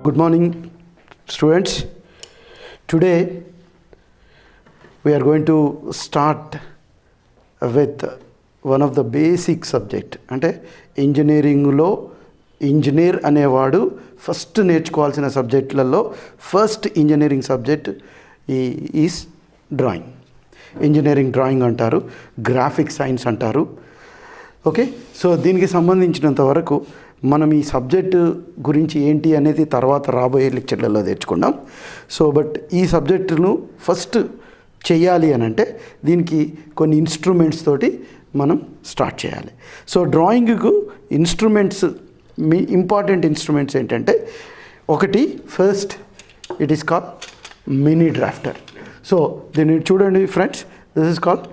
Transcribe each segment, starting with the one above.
Good morning, students. Today we are going to start with one of the basic subject. అంటే ఇంజనీరింగ్లో engineer అనేవాడు first నేర్చుకోవాల్సిన సబ్జెక్టులలో first engineering subject is drawing. Engineering drawing అంటారు, graphic science అంటారు. Okay, so దీనికి సంబంధించినంత వరకు మనం ఈ సబ్జెక్టు గురించి ఏంటి అనేది తర్వాత రాబోయే లెక్చర్లలో తెచ్చుకుందాం. సో బట్ ఈ సబ్జెక్టును ఫస్ట్ చేయాలి అని అంటే దీనికి కొన్ని ఇన్స్ట్రుమెంట్స్ తోటి మనం స్టార్ట్ చేయాలి. సో డ్రాయింగ్కు ఇన్స్ట్రుమెంట్స్, ఇంపార్టెంట్ ఇన్స్ట్రుమెంట్స్ ఏంటంటే ఒకటి, first it is called mini drafter. So దీన్ని చూడండి friends, this is called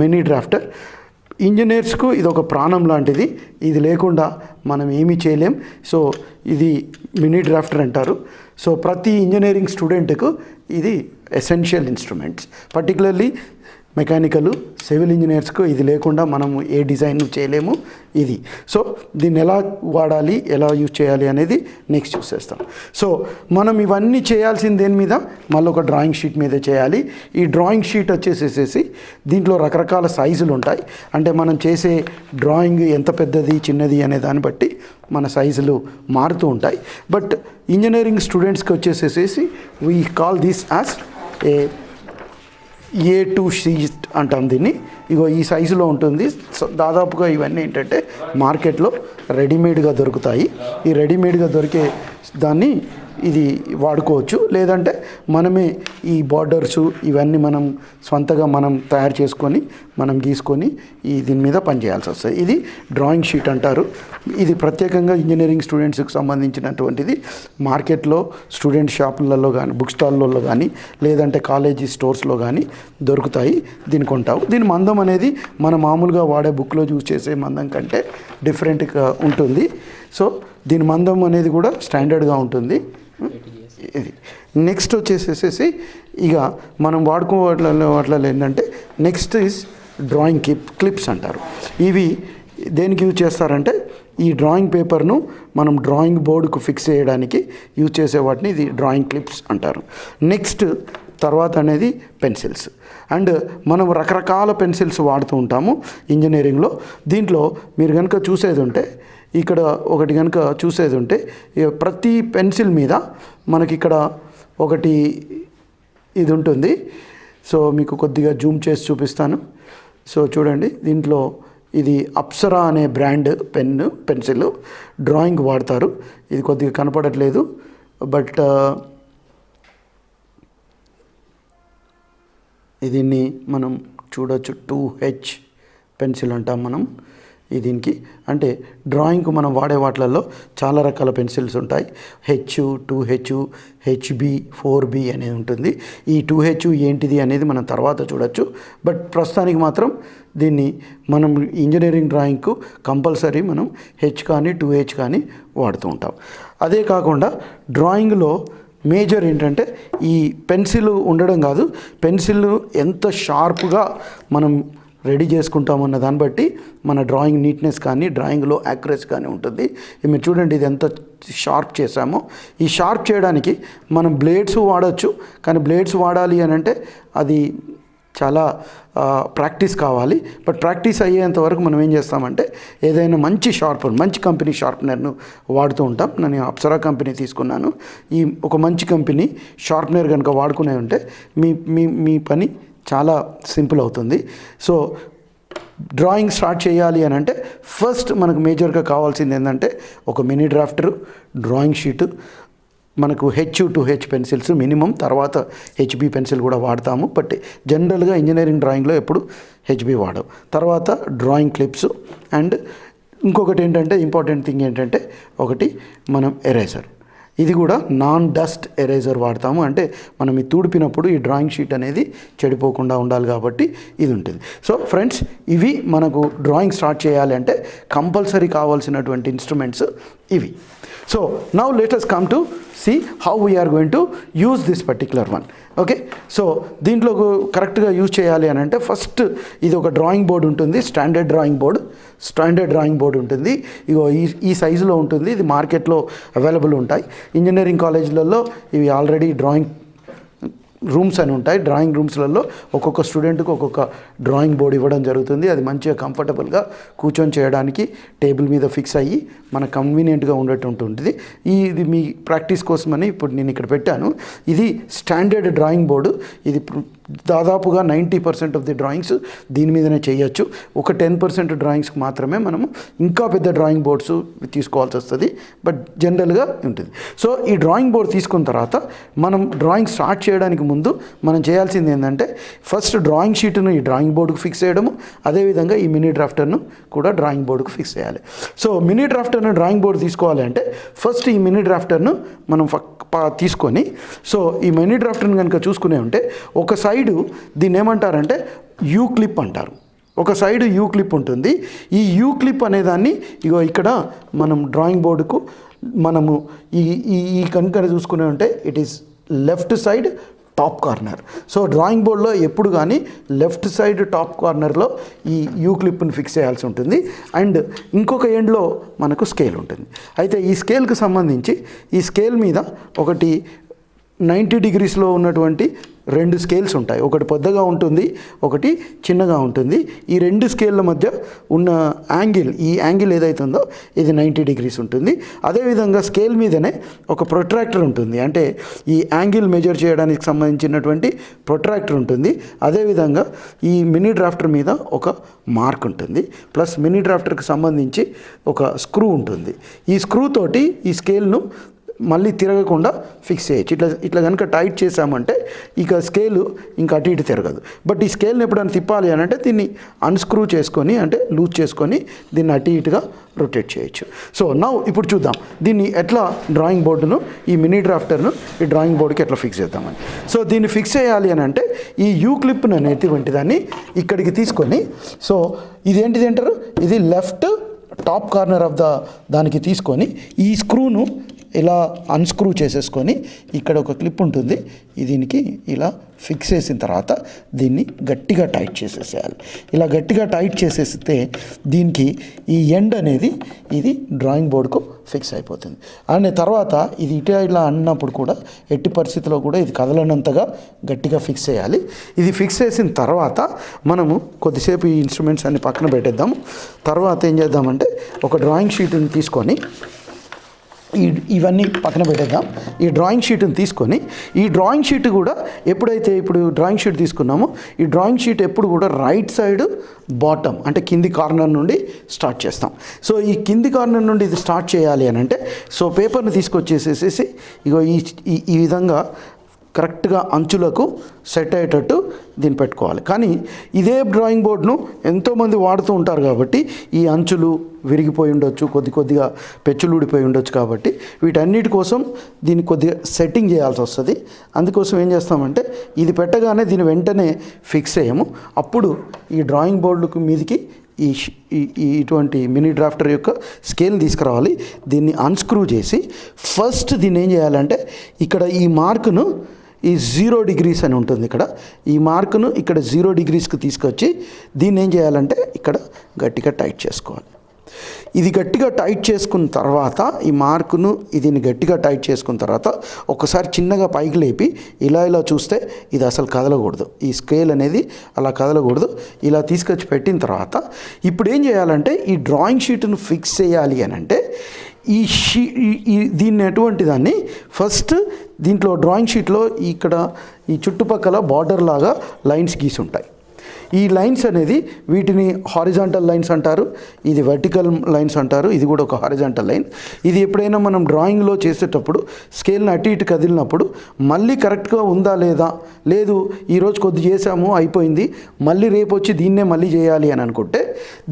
mini drafter. ఇంజనీర్స్కు ఇది ఒక ప్రాణం లాంటిది, ఇది లేకుండా మనం ఏమీ చేయలేం. సో ఇది మినీ డ్రాఫ్టర్ అంటారు. సో ప్రతి ఇంజనీరింగ్ స్టూడెంట్కు ఇది essential instruments. Particularly mechanical, civil ఇంజనీర్స్కు ఇది లేకుండా మనము ఏ డిజైన్ చేయలేము. ఇది సో దీన్ని ఎలా వాడాలి, ఎలా యూజ్ చేయాలి అనేది నెక్స్ట్ చూసేస్తాం. సో మనం ఇవన్నీ చేయాల్సింది దేని మీద, మళ్ళీ ఒక డ్రాయింగ్ షీట్ మీద చేయాలి. ఈ డ్రాయింగ్ షీట్ వచ్చేసేసి దీంట్లో రకరకాల సైజులు ఉంటాయి. అంటే మనం చేసే డ్రాయింగ్ ఎంత పెద్దది చిన్నది అనే దాన్ని బట్టి మన సైజులు మారుతూ ఉంటాయి. బట్ ఇంజనీరింగ్ స్టూడెంట్స్కి వచ్చేసేసి we call this as A2 sheet అంటాం దీన్ని. ఇగో ఈ సైజులో ఉంటుంది. సో దాదాపుగా ఇవన్నీ ఏంటంటే మార్కెట్లో రెడీమేడ్గా దొరుకుతాయి. ఈ రెడీమేడ్గా దొరికే దాన్ని ఇది వాడుకోవచ్చు, లేదంటే మనమే ఈ బార్డర్సు ఇవన్నీ మనం సొంతగా మనం తయారు చేసుకొని మనం గీసుకొని దీని మీద పనిచేయాల్సి వస్తుంది. ఇది డ్రాయింగ్ షీట్ అంటారు. ఇది ప్రత్యేకంగా ఇంజనీరింగ్ స్టూడెంట్స్కి సంబంధించినటువంటిది. మార్కెట్లో స్టూడెంట్ షాపులలో కానీ, బుక్ స్టాల్లో కానీ, లేదంటే కాలేజీ స్టోర్స్లో కానీ దొరుకుతాయి. దీన్ని కొంటావు. దీని మందం అనేది మన మామూలుగా వాడే బుక్లో యూజ్ చేసే మందం కంటే డిఫరెంట్గా ఉంటుంది. సో దీని మందం అనేది కూడా స్టాండర్డ్గా ఉంటుంది. ఇది నెక్స్ట్ వచ్చేసేసి ఇక మనం వాటిలో ఏంటంటే నెక్స్ట్ ఈజ్ డ్రాయింగ్ క్లిప్స్ అంటారు. ఇవి దేనికి యూజ్ చేస్తారంటే ఈ డ్రాయింగ్ పేపర్ను మనం డ్రాయింగ్ బోర్డుకు ఫిక్స్ చేయడానికి యూజ్ చేసే వాటిని ఇది డ్రాయింగ్ క్లిప్స్ అంటారు. నెక్స్ట్ తర్వాత అనేది పెన్సిల్స్. అండ్ మనం రకరకాల పెన్సిల్స్ వాడుతూ ఉంటాము ఇంజనీరింగ్లో. దీంట్లో మీరు కనుక చూసేది ఉంటే, ఇక్కడ ఒకటి కనుక చూసేది ఉంటే, ప్రతి పెన్సిల్ మీద మనకి ఇక్కడ ఒకటి ఇది ఉంటుంది. సో మీకు కొద్దిగా జూమ్ చేసి చూపిస్తాను. సో చూడండి, దీంట్లో ఇది అప్సరా అనే బ్రాండ్ పెన్సిల్ డ్రాయింగ్ వాడతారు. ఇది కొద్దిగా కనపడట్లేదు, బట్ దీన్ని మనం చూడొచ్చు. 2H పెన్సిల్ అంటాం మనం దీనికి. అంటే డ్రాయింగ్కు మనం వాడే వాటిలలో చాలా రకాల పెన్సిల్స్ ఉంటాయి. H, 2H, HB, 4B అనేది ఉంటుంది. ఈ 2H ఏంటిది అనేది మనం తర్వాత చూడొచ్చు. బట్ ప్రస్తుతానికి మాత్రం దీన్ని మనం ఇంజనీరింగ్ డ్రాయింగ్కు కంపల్సరీ మనం H కానీ 2H కానీ వాడుతూ ఉంటాం. అదే కాకుండా డ్రాయింగ్లో మేజర్ ఏంటంటే ఈ పెన్సిల్ ఉండడం కాదు, పెన్సిల్ ఎంత షార్ప్గా మనం రెడీ చేసుకుంటామన్న దాన్ని బట్టి మన డ్రాయింగ్ నీట్నెస్ కానీ డ్రాయింగ్లో యాక్యురసీ కానీ ఉంటుంది. మీరు చూడండి, ఇది ఎంత షార్ప్ చేసామో. ఈ షార్ప్ చేయడానికి మనం బ్లేడ్స్ వాడచ్చు. కానీ బ్లేడ్స్ వాడాలి అని అంటే అది చాలా ప్రాక్టీస్ కావాలి. బట్ ప్రాక్టీస్ అయ్యేంత వరకు మనం ఏం చేస్తామంటే ఏదైనా మంచి కంపెనీ షార్ప్నర్ను వాడుతూ ఉంటాం. నేను అప్సరా కంపెనీ తీసుకున్నాను. ఈ ఒక మంచి కంపెనీ షార్ప్నర్ కనుక వాడుకునే ఉంటే మీ పని చాలా సింపుల్ అవుతుంది. సో డ్రాయింగ్ స్టార్ట్ చేయాలి అని అంటే ఫస్ట్ మనకు మేజర్గా కావాల్సింది ఏంటంటే ఒక మినీ డ్రాఫ్టర్, డ్రాయింగ్ షీటు, మనకు H, 2H పెన్సిల్స్ మినిమం. తర్వాత HB పెన్సిల్ కూడా వాడతాము. బట్ జనరల్గా ఇంజనీరింగ్ డ్రాయింగ్లో ఎప్పుడు HB వాడవు. తర్వాత డ్రాయింగ్ క్లిప్స్. అండ్ ఇంకొకటి ఏంటంటే ఇంపార్టెంట్ థింగ్ ఏంటంటే ఒకటి మనం ఎరేజర్. ఇది కూడా నాన్ డస్ట్ ఎరేజర్ వాడతాము. అంటే మనం ఇది తుడిపినప్పుడు ఈ డ్రాయింగ్ షీట్ అనేది చెడిపోకుండా ఉండాలి కాబట్టి ఇది ఉంటుంది. సో ఫ్రెండ్స్, ఇవి మనకు డ్రాయింగ్ స్టార్ట్ చేయాలి అంటే కంపల్సరీ కావాల్సినటువంటి ఇన్స్ట్రుమెంట్స్ ఇవి. So now let us come to see how we are going to use this particular one. Okay, so దీంట్లో కరెక్ట్గా యూజ్ చేయాలి అని అంటే ఫస్ట్ ఇది ఒక డ్రాయింగ్ బోర్డు ఉంటుంది, స్టాండర్డ్ డ్రాయింగ్ బోర్డు ఉంటుంది. ఇగో ఈ సైజులో ఉంటుంది. ఇది మార్కెట్లో అవైలబుల్ ఉంటాయి. ఇంజనీరింగ్ కాలేజీలలో ఇవి ఆల్రెడీ డ్రాయింగ్ రూమ్స్ అని ఉంటాయి. డ్రాయింగ్ రూమ్స్లలో ఒక్కొక్క స్టూడెంట్కి ఒక్కొక్క డ్రాయింగ్ బోర్డు ఇవ్వడం జరుగుతుంది. అది మంచిగా కంఫర్టబుల్గా కూర్చొని చేయడానికి టేబుల్ మీద ఫిక్స్ అయ్యి మనకు కన్వీనియంట్గా ఉండేట్టు ఉంటుంది. ఇది మీ ప్రాక్టీస్ కోసమని ఇప్పుడు నేను ఇక్కడ పెట్టాను. ఇది స్టాండర్డ్ డ్రాయింగ్ బోర్డు. ఇది దాదాపుగా 90% ఆఫ్ ది డ్రాయింగ్స్ దీని మీదనే చేయొచ్చు. ఒక 10% డ్రాయింగ్స్కి మాత్రమే మనము ఇంకా పెద్ద డ్రాయింగ్ బోర్డ్స్ తీసుకోవాల్సి వస్తుంది, బట్ జనరల్గా ఉంటుంది. సో ఈ డ్రాయింగ్ బోర్డు తీసుకున్న తర్వాత మనం డ్రాయింగ్ స్టార్ట్ చేయడానికి ముందు మనం చేయాల్సింది ఏంటంటే ఫస్ట్ డ్రాయింగ్ షీట్ను ఈ డ్రాయింగ్ బోర్డుకు ఫిక్స్ చేయడము, అదేవిధంగా ఈ మినీ డ్రాఫ్టర్ను కూడా డ్రాయింగ్ బోర్డుకు ఫిక్స్ చేయాలి. సో మినీ డ్రాఫ్టర్ను డ్రాయింగ్ బోర్డు తీసుకోవాలి అంటే ఫస్ట్ ఈ మినీ డ్రాఫ్టర్ను మనం తీసుకొని, సో ఈ మినీ డ్రాఫ్టర్ని కనుక చూసుకునే ఉంటే ఒక సైడు దీన్ని ఏమంటారంటే యూ క్లిప్ అంటారు. ఒక సైడ్ యూ క్లిప్ ఉంటుంది. ఈ యూ క్లిప్ అనేదాన్ని ఇగో ఇక్కడ మనం డ్రాయింగ్ బోర్డుకు మనము ఈ కనుక చూసుకునే ఉంటే it is left side top corner. So drawing బోర్డులో ఎప్పుడు కానీ లెఫ్ట్ సైడ్ టాప్ కార్నర్లో ఈ యూ క్లిప్ని ఫిక్స్ చేయాల్సి ఉంటుంది. అండ్ ఇంకొక ఎండ్లో మనకు స్కేల్ ఉంటుంది. అయితే ఈ స్కేల్కి సంబంధించి ఈ స్కేల్ మీద ఒకటి 90 degreesలో ఉన్నటువంటి 2 స్కేల్స్ ఉంటాయి. ఒకటి పెద్దగా ఉంటుంది, ఒకటి చిన్నగా ఉంటుంది. ఈ 2 స్కేళ్ళ మధ్య ఉన్న యాంగిల్, ఈ యాంగిల్ ఏదైతుందో ఇది 90 degrees ఉంటుంది. అదేవిధంగా స్కేల్ మీదనే ఒక ప్రొట్రాక్టర్ ఉంటుంది, అంటే ఈ యాంగిల్ మెజర్ చేయడానికి సంబంధించినటువంటి ప్రొట్రాక్టర్ ఉంటుంది. అదేవిధంగా ఈ మినీ డ్రాఫ్టర్ మీద ఒక మార్క్ ఉంటుంది, ప్లస్ మినీ డ్రాఫ్టర్కి సంబంధించి ఒక స్క్రూ ఉంటుంది. ఈ స్క్రూ తోటి ఈ స్కేల్ను మళ్ళీ తిరగకుండా ఫిక్స్ చేయొచ్చు. ఇట్లా కనుక టైట్ చేసామంటే ఇక స్కేలు ఇంకా అటు ఇటు తిరగదు. బట్ ఈ స్కేల్ని ఎప్పుడైనా తిప్పాలి అని అంటే దీన్ని అన్స్క్రూ చేసుకొని, అంటే లూజ్ చేసుకొని దీన్ని అటు ఇటుగా రొటేట్ చేయొచ్చు. సో నౌ ఇప్పుడు చూద్దాం దీన్ని ఎట్లా డ్రాయింగ్ బోర్డును, ఈ మినీ డ్రాఫ్టర్ను ఈ డ్రాయింగ్ బోర్డుకి ఎట్లా ఫిక్స్ చేద్దామని. సో దీన్ని ఫిక్స్ చేయాలి అని అంటే ఈ యూ క్లిప్ అనేటువంటి దాన్ని ఇక్కడికి తీసుకొని, సో ఇదేంటిది అంటారు, ఇది లెఫ్ట్ టాప్ కార్నర్ ఆఫ్ దానికి తీసుకొని ఈ స్క్రూను ఇలా అన్స్క్రూ చేసేసుకొని ఇక్కడ ఒక క్లిప్ ఉంటుంది, దీనికి ఇలా ఫిక్స్ చేసిన తర్వాత దీన్ని గట్టిగా టైట్ చేసేసేయాలి. ఇలా గట్టిగా టైట్ చేసేస్తే దీనికి ఈ ఎండ్ అనేది ఇది డ్రాయింగ్ బోర్డుకు ఫిక్స్ అయిపోతుంది. అండ్ తర్వాత ఇది ఇలా అన్నప్పుడు కూడా ఎట్టి పరిస్థితిలో కూడా ఇది కదలనంతగా గట్టిగా ఫిక్స్ చేయాలి. ఇది ఫిక్స్ చేసిన తర్వాత మనము కొద్దిసేపు ఈ ఇన్స్ట్రుమెంట్స్ అన్ని పక్కన పెట్టేద్దాము. తర్వాత ఏం చేద్దామంటే ఒక డ్రాయింగ్ షీట్ని తీసుకొని ఇవన్నీ పక్కన పెట్టేద్దాం. ఈ డ్రాయింగ్ షీట్ని తీసుకొని ఈ డ్రాయింగ్ షీట్ కూడా ఎప్పుడైతే ఇప్పుడు డ్రాయింగ్ షీట్ తీసుకున్నామో ఈ డ్రాయింగ్ షీట్ ఎప్పుడు కూడా రైట్ సైడ్ బాటమ్, అంటే కింది కార్నర్ నుండి స్టార్ట్ చేస్తాం. సో ఈ కింది కార్నర్ నుండి ఇది స్టార్ట్ చేయాలి అని అంటే సో పేపర్ని తీసుకొచ్చేసేసి ఇగో ఈ విధంగా కరెక్ట్గా అంచులకు సెట్ అయ్యేటట్టు దీన్ని పెట్టుకోవాలి. కానీ ఇదే డ్రాయింగ్ బోర్డును ఎంతోమంది వాడుతూ ఉంటారు కాబట్టి ఈ అంచులు విరిగిపోయి ఉండొచ్చు, కొద్దిగా పెచ్చులు ఊడిపోయి ఉండొచ్చు. కాబట్టి వీటన్నిటి కోసం దీన్ని కొద్దిగా సెట్టింగ్ చేయాల్సి వస్తుంది. అందుకోసం ఏం చేస్తామంటే ఇది పెట్టగానే దీన్ని వెంటనే ఫిక్స్ చేయము. అప్పుడు ఈ డ్రాయింగ్ బోర్డుకు మీదికి ఇటువంటి మినీ డ్రాఫ్టర్ యొక్క స్కేల్ని తీసుకురావాలి. దీన్ని అన్స్క్రూ చేసి ఫస్ట్ దీన్ని ఏం చేయాలంటే ఇక్కడ ఈ మార్కును ఈ 0 degrees అని ఉంటుంది, ఇక్కడ ఈ మార్కును ఇక్కడ 0 degreesకి తీసుకొచ్చి దీన్ని ఏం చేయాలంటే ఇక్కడ గట్టిగా టైట్ చేసుకోవాలి. ఇది గట్టిగా టైట్ చేసుకున్న తర్వాత ఈ మార్కును దీన్ని గట్టిగా టైట్ చేసుకున్న తర్వాత ఒకసారి చిన్నగా పైకి లేపి ఇలా చూస్తే ఇది అసలు కదలకూడదు. ఈ స్కేల్ అనేది అలా కదలకూడదు. ఇలా తీసుకొచ్చి పెట్టిన తర్వాత ఇప్పుడు ఏం చేయాలంటే ఈ డ్రాయింగ్ షీట్ను ఫిక్స్ చేయాలి అని అంటే దీన్ని ఎటువంటి దాన్ని ఫస్ట్ దీంట్లో డ్రాయింగ్ షీట్లో ఇక్కడ ఈ చుట్టుపక్కల బార్డర్ లాగా లైన్స్ గీసి ఉంటాయి. ఈ లైన్స్ అనేది వీటిని హారిజాంటల్ లైన్స్ అంటారు, ఇది వర్టికల్ లైన్స్ అంటారు, ఇది కూడా ఒక హారిజాంటల్ లైన్. ఇది ఎప్పుడైనా మనం డ్రాయింగ్లో చేసేటప్పుడు స్కేల్ని అటు ఇటు కదిలినప్పుడు మళ్ళీ కరెక్ట్గా ఉందా లేదా, లేదు ఈరోజు కొద్ది చేసాము అయిపోయింది మళ్ళీ రేపు వచ్చి దీన్నే మళ్ళీ చేయాలి అని అనుకుంటే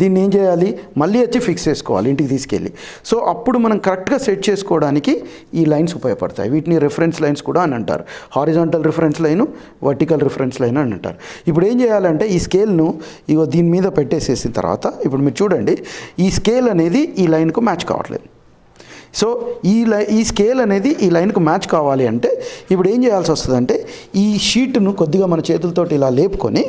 దీన్ని ఏం చేయాలి, మళ్ళీ వచ్చి ఫిక్స్ చేసుకోవాలి ఇంటికి తీసుకెళ్ళి. సో అప్పుడు మనం కరెక్ట్గా సెట్ చేసుకోవడానికి ఈ లైన్స్ ఉపయోగపడతాయి. వీటిని రిఫరెన్స్ లైన్స్ కూడా అని అంటారు. Horizontal reference line, vertical reference line అని అంటారు. ఇప్పుడు ఏం చేయాలంటే ఈ స్కేల్ను దీని మీద పెట్టేసేసిన తర్వాత ఇప్పుడు మీరు చూడండి ఈ స్కేల్ అనేది ఈ లైన్కు మ్యాచ్ కావట్లేదు. సో ఈ స్కేల్ అనేది ఈ లైన్కు మ్యాచ్ కావాలి అంటే ఇప్పుడు ఏం చేయాల్సి వస్తుందంటే ఈ షీట్ను కొద్దిగా మన చేతులతోటి ఇలా లేపుకొని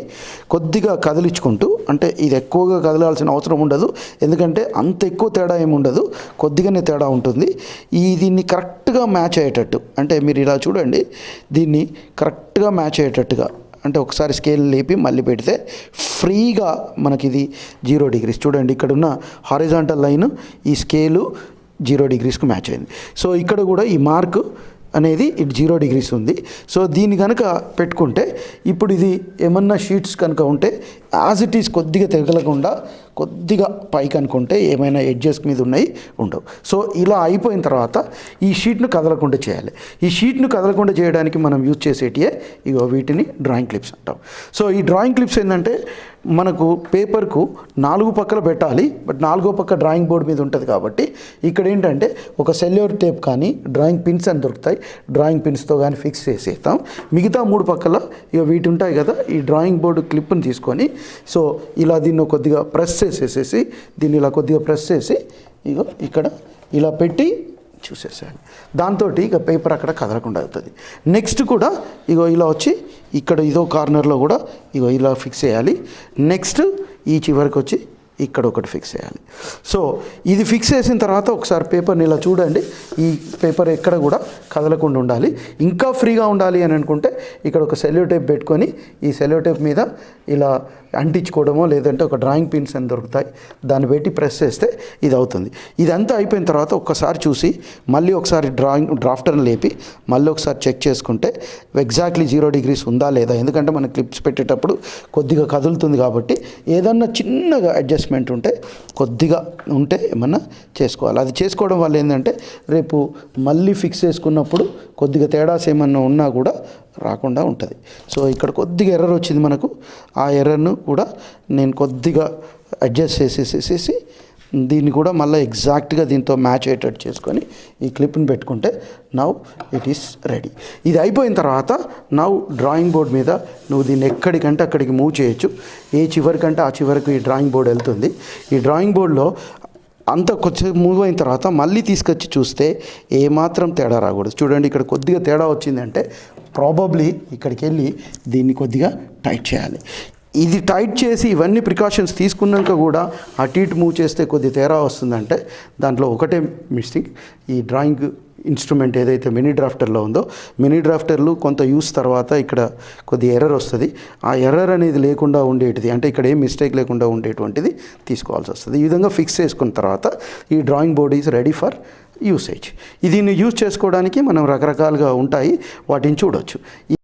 కొద్దిగా కదిలించుకుంటూ, అంటే ఇది ఎక్కువగా కదలాల్సిన అవసరం ఉండదు, ఎందుకంటే అంత ఎక్కువ తేడా ఏమి ఉండదు, కొద్దిగానే తేడా ఉంటుంది. దీన్ని కరెక్ట్గా మ్యాచ్ అయ్యేటట్టు, అంటే మీరు ఇలా చూడండి, దీన్ని కరెక్ట్గా మ్యాచ్ అయ్యేటట్టుగా, అంటే ఒకసారి స్కేల్ లేపి మళ్ళీ పెడితే ఫ్రీగా మనకి ఇది 0 degrees. చూడండి ఇక్కడ ఉన్న హారిజాంటల్ లైన్ ఈ స్కేలు 0 degreesకు మ్యాచ్ అయింది. సో ఇక్కడ కూడా ఈ మార్క్ అనేది ఇటు 0 degrees ఉంది. సో దీన్ని కనుక పెట్టుకుంటే ఇప్పుడు ఇది ఏమన్నా షీట్స్ కనుక ఉంటే యాజ్ ఇట్ ఈస్ కొద్దిగా తెగలకుండా కొద్దిగా పైకి అనుకుంటే ఏమైనా ఎడ్జెస్ మీద ఉన్నాయి ఉండవు. సో ఇలా అయిపోయిన తర్వాత ఈ షీట్ను కదలకుండా చేయాలి. ఈ షీట్ను కదలకుండా చేయడానికి మనం యూజ్ చేసేటియే ఇగో వీటిని డ్రాయింగ్ క్లిప్స్ అంటాం. సో ఈ డ్రాయింగ్ క్లిప్స్ ఏంటంటే మనకు పేపర్కు 4 పక్కల పెట్టాలి, బట్ 4వ పక్క డ్రాయింగ్ బోర్డ్ మీద ఉంటుంది కాబట్టి ఇక్కడ ఏంటంటే ఒక సెల్యూర్ టేప్ కానీ డ్రాయింగ్ పిన్స్ అని దొరుకుతాయి, డ్రాయింగ్ పిన్స్తో కానీ ఫిక్స్ చేసేస్తాం. మిగతా 3 పక్కల ఇక వీటి ఉంటాయి కదా, ఈ డ్రాయింగ్ బోర్డు క్లిప్ని తీసుకొని సో ఇలా దీన్ని కొద్దిగా ప్రెస్ చేసేసి దీన్ని ఇలా కొద్దిగా ప్రెస్ చేసి ఇగో ఇక్కడ ఇలా పెట్టి చూసేసేయాలి. దాంతో ఇక పేపర్ అక్కడ కదలకుండా అవుతుంది. నెక్స్ట్ కూడా ఇగో ఇలా వచ్చి ఇక్కడ ఇదో కార్నర్లో కూడా ఇగో ఇలా ఫిక్స్ చేయాలి. నెక్స్ట్ ఈ చివరికి వచ్చి ఇక్కడ ఒకటి ఫిక్స్ చేయాలి. సో ఇది ఫిక్స్ చేసిన తర్వాత ఒకసారి పేపర్ని ఇలా చూడండి, ఈ పేపర్ ఎక్కడ కూడా కదలకుండా ఉండాలి. ఇంకా ఫ్రీగా ఉండాలి అని అనుకుంటే ఇక్కడ ఒక సెల్లో టేప్ పెట్టుకొని ఈ సెల్లో టేప్ మీద ఇలా అంటించుకోవడమో లేదంటే ఒక డ్రాయింగ్ పిన్స్ అని దొరుకుతాయి, దాన్ని పెట్టి ప్రెస్ చేస్తే ఇది అవుతుంది. ఇదంతా అయిపోయిన తర్వాత ఒక్కసారి చూసి మళ్ళీ ఒకసారి డ్రాఫ్టర్ని లేపి మళ్ళీ ఒకసారి చెక్ చేసుకుంటే ఎగ్జాక్ట్లీ 0 degrees ఉందా లేదా, ఎందుకంటే మనం క్లిప్స్ పెట్టేటప్పుడు కొద్దిగా కదులుతుంది కాబట్టి ఏదన్నా చిన్నగా అడ్జస్ట్మెంట్ ఉంటే కొద్దిగా ఉంటే ఏమన్నా చేసుకోవాలి. అది చేసుకోవడం వల్ల ఏంటంటే రేపు మళ్ళీ ఫిక్స్ చేసుకున్నప్పుడు కొద్దిగా తేడాస్ ఏమన్నా ఉన్నా కూడా రాకుండా ఉంటుంది. సో ఇక్కడ కొద్దిగా ఎర్రర్ వచ్చింది మనకు, ఆ ఎర్రర్ను కూడా నేను కొద్దిగా అడ్జస్ట్ చేసేసేసి దీన్ని కూడా మళ్ళీ ఎగ్జాక్ట్గా దీంతో మ్యాచ్ అయ్యేటట్టు చేసుకొని ఈ క్లిప్ని పెట్టుకుంటే నౌ ఇట్ ఈస్ రెడీ. ఇది అయిపోయిన తర్వాత నౌ డ్రాయింగ్ బోర్డ్ మీద నువ్వు దీన్ని ఎక్కడికంటే అక్కడికి మూవ్ చేయొచ్చు. ఏ చివరికంటే ఆ చివరికి ఈ డ్రాయింగ్ బోర్డ్ వెళ్తుంది. ఈ డ్రాయింగ్ బోర్డులో అంత కొంచెం మూవ్ అయిన తర్వాత మళ్ళీ తీసుకొచ్చి చూస్తే ఏమాత్రం తేడా రాకూడదు. చూడండి ఇక్కడ కొద్దిగా తేడా వచ్చిందంటే ప్రాబబ్లీ ఇక్కడికి వెళ్ళి దీన్ని కొద్దిగా టైట్ చేయాలి. ఇది టైట్ చేసి ఇవన్నీ ప్రికాషన్స్ తీసుకున్నాక కూడా అటు ఇటు మూవ్ చేస్తే కొద్ది తేడా వస్తుందంటే దాంట్లో ఒకటే మిస్టేక్, ఈ డ్రాయింగ్ ఇన్స్ట్రుమెంట్ ఏదైతే మినీ డ్రాఫ్టర్లో ఉందో, మినీ డ్రాఫ్టర్లు కొంత యూస్ తర్వాత ఇక్కడ కొద్ది ఎర్రర్ వస్తుంది. ఆ ఎర్రర్ అనేది లేకుండా ఉండేటిది, అంటే ఇక్కడ ఏం మిస్టేక్ లేకుండా ఉండేటువంటిది తీసుకోవాల్సి వస్తుంది. ఈ విధంగా ఫిక్స్ చేసుకున్న తర్వాత ఈ drawing board is ready for usage. దీన్ని యూజ్ చేసుకోవడానికి మనం రకరకాలుగా ఉంటాయి, వాటిని చూడవచ్చు.